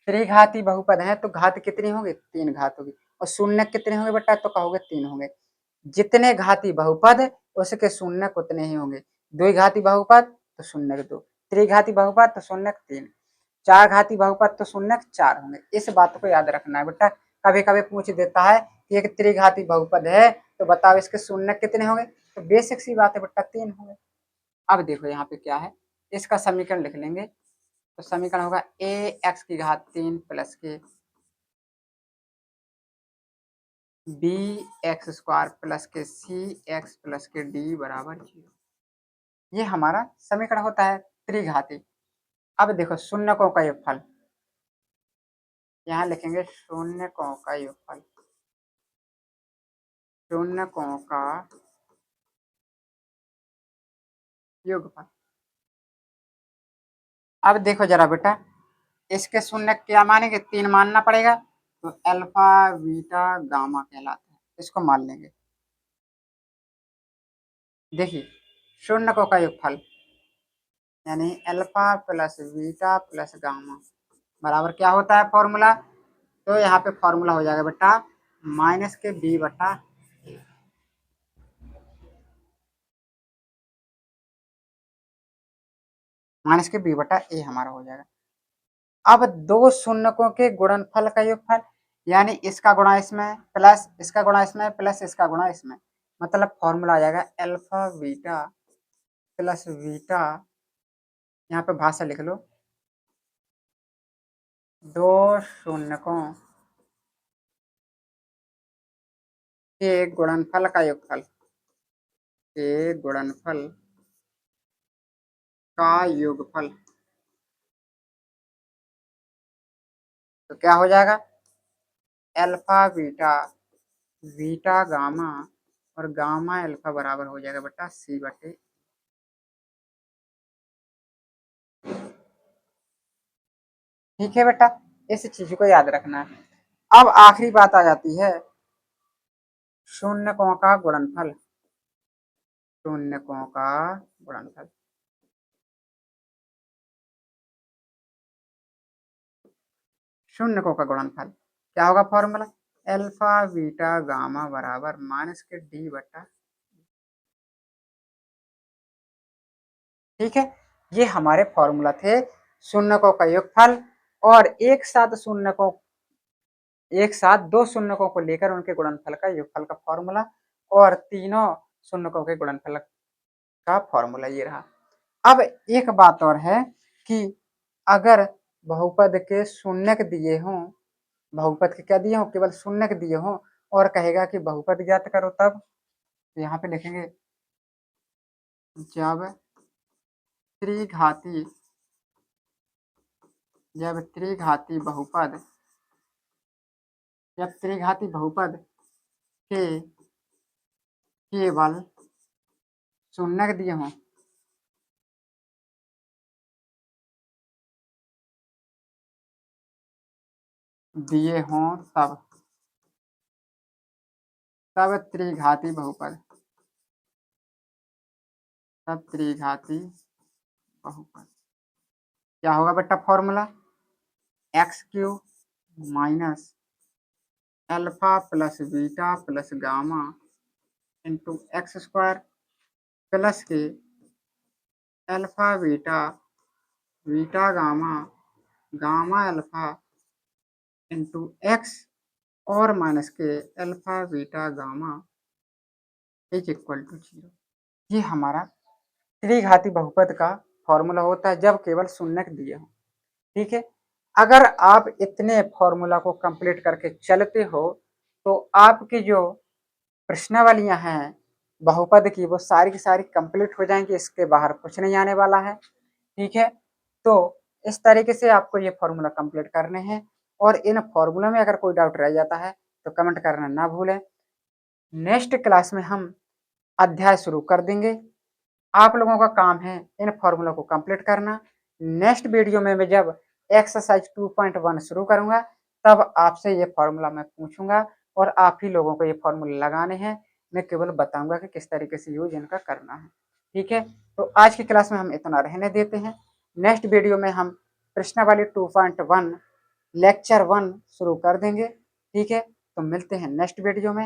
त्रिघाती बहुपद है तो घात कितनी होगी, 3 घात होगी। और शून्य कितने होंगे बेटा, तो कहोगे 3 होंगे। जितने घाती बहुपद उसके शून्य उतने ही होंगे। द्विघाती बहुपद तो शून्य 2, त्रिघाती बहुपद तो शून्य 3, चार घाती बहुपद तो शून्य 4 होंगे। इस बात को याद रखना है बेटा। कभी कभी पूछ देता है कि एक त्रिघाती बहुपद है तो बताओ इसके शून्य कितने होंगे, तो बेसिक सी बात है बेटा 3 होंगे। अब देखो यहाँ पे क्या है, इसका समीकरण लिख लेंगे। तो समीकरण होगा ए एक्स की घात 3 प्लस के बी एक्स स्क्वायर प्लस के सी एक्स प्लस के डी बराबर 0। ये हमारा समीकरण होता है त्रिघाती। अब देखो शून्यकों का योगफल, यहाँ लिखेंगे शून्यकों का योगफल, शून्यकों का योगफल। अब देखो जरा बेटा, इसके शून्य क्या मानेंगे, 3 मानना पड़ेगा। तो अल्फा बीटा गामा कहलाता है, इसको मान लेंगे। देखिए शून्यकों का योगफल यानी alpha plus beta plus gamma बराबर क्या होता है फॉर्मूला, तो यहाँ पे फॉर्मूला हो जाएगा बेटा माइनस के बी बटा ए। माइनस के बी बटा ए हमारा हो जाएगा। अब दो शून्यकों के गुणनफल का योगफल यानी इसका गुणा इसमें प्लस इसका गुणा इसमें प्लस इसका गुणा इसमें, मतलब फॉर्मूला आ जाएगा अल्फा बीटा प्लस बीटा, यहाँ पे भाषा लिख लो, दो शून्यकों के गुणनफल का योगफल, के गुणनफल का योगफल। तो क्या हो जाएगा, अल्फा बीटा बीटा गामा और गामा अल्फा बराबर हो जाएगा बेटा सी बटे। ठीक है बेटा, इस चीज को याद रखना है। अब आखिरी बात आ जाती है शून्यकों का गुणनफल, शून्यकों का गुणनफल। शून्यकों का गुणनफल क्या होगा फॉर्मूला, अल्फा बीटा गामा बराबर माइनस के डी बटा। ठीक है, ये हमारे फॉर्मूला थे शून्यकों का योगफल और एक साथ दो शून्यकों को लेकर उनके गुणनफल का योगफल का फॉर्मूला और तीनों शून्यकों के गुणनफल का फॉर्मूला ये रहा। अब एक बात और है कि अगर बहुपद के शून्यक दिए हों, बहुपद के क्या दिए हों, केवल शून्यक दिए हों और कहेगा कि बहुपद ज्ञात करो, तब यहाँ पे लिखेंगे जब त्रिघाती जब त्रिघाती बहुपद जब त्रिघाती बहुपद के केवल शून्यक दिए हों, तब त्रिघाती बहुपद, तब त्रिघाती बहुपद क्या होगा बेटा formula, x cube minus alpha plus beta plus gamma into x square plus के alpha beta beta gamma gamma alpha into x और माइनस के alpha beta gamma is equal to 0। ये हमारा त्रिघाती बहुपद का फॉर्मूला होता है जब केवल शून्यक दिए हो। ठीक है, अगर आप इतने फॉर्मूला को कंप्लीट करके चलते हो तो आपकी जो प्रश्नावलियां हैं बहुपद की वो सारी की सारी कंप्लीट हो जाएंगी, इसके बाहर कुछ नहीं आने वाला है। ठीक है, तो इस तरीके से आपको ये फॉर्मूला कंप्लीट करने हैं और इन फॉर्मूला में अगर कोई डाउट रह जाता है तो कमेंट करना ना भूलें। नेक्स्ट क्लास में हम अध्याय शुरू कर देंगे, आप लोगों का काम है इन फॉर्मूला को कंप्लीट करना। नेक्स्ट वीडियो में मैं जब एक्सरसाइज 2.1 शुरू करूंगा तब आपसे ये फॉर्मूला मैं पूछूंगा और आप ही लोगों को ये फॉर्मूला लगाने हैं, मैं केवल बताऊंगा कि किस तरीके से यूज इनका करना है। ठीक है, तो आज की क्लास में हम इतना रहने देते हैं। नेक्स्ट वीडियो में हम प्रश्नावली 2.1 लेक्चर 1 शुरू कर देंगे। ठीक है, तो मिलते हैं नेक्स्ट वीडियो में।